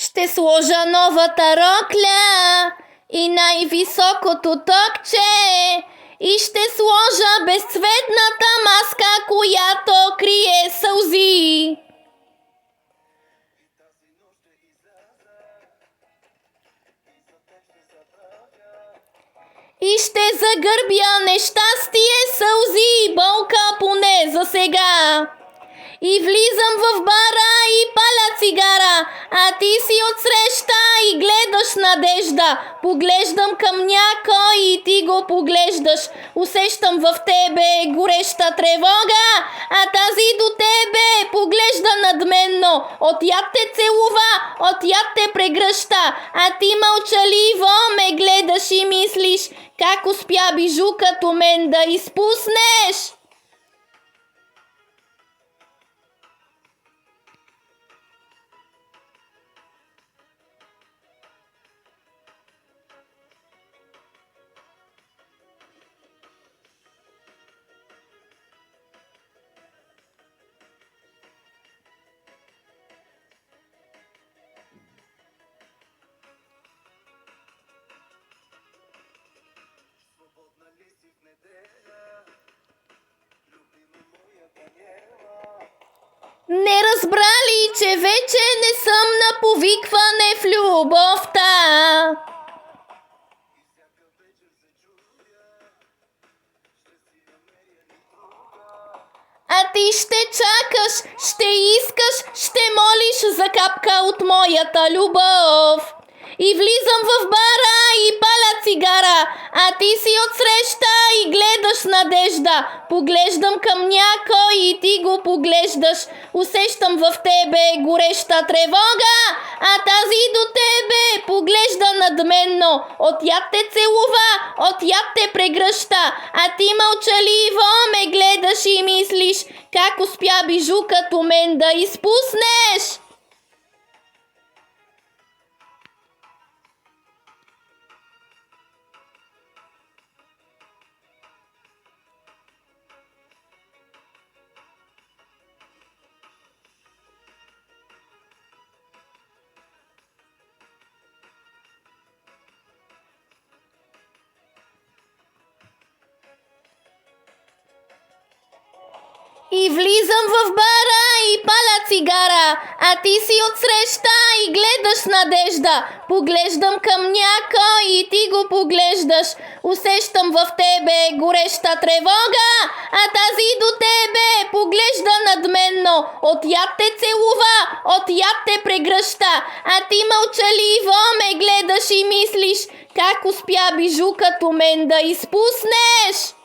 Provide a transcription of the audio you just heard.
Ще сложа новата рокля и най-високото токче и ще сложа безцветната маска, която крие сълзи. И ще загърбя нещастие, сълзи и болка поне за сега. И влизам в бара и паля цигара, а ти си отсреща и гледаш надежда. Поглеждам към някой и ти го поглеждаш. Усещам в тебе гореща тревога, а тази до тебе поглежда надменно. От яд те целува, от яд те прегръща, а ти мълчаливо ме гледаш и мислиш, как успя bijou като мен да изпуснеш? Не разбрали, че вече не съм на повикване в любовта. А ти ще чакаш, ще искаш, ще молиш за капка от моята любов. И влизам в бара и паля цигара, а ти си отсреща и гледаш надежда. Поглеждам към някой и ти го поглеждаш. Усещам в тебе гореща тревога, а тази до тебе поглежда надменно. От яд те целува, от яд те прегръща, а ти мълчаливо ме гледаш и мислиш, как успя bijou като мен да изпуснеш? И влизам в бара и паля цигара, а ти си отсреща и гледаш надежда. Поглеждам към някой и ти го поглеждаш. Усещам в тебе гореща тревога, а тази до тебе поглежда надменно. От яд те целува, от яд те прегръща, а ти мълчаливо ме гледаш и мислиш, как успя bijou като мен да изпуснеш?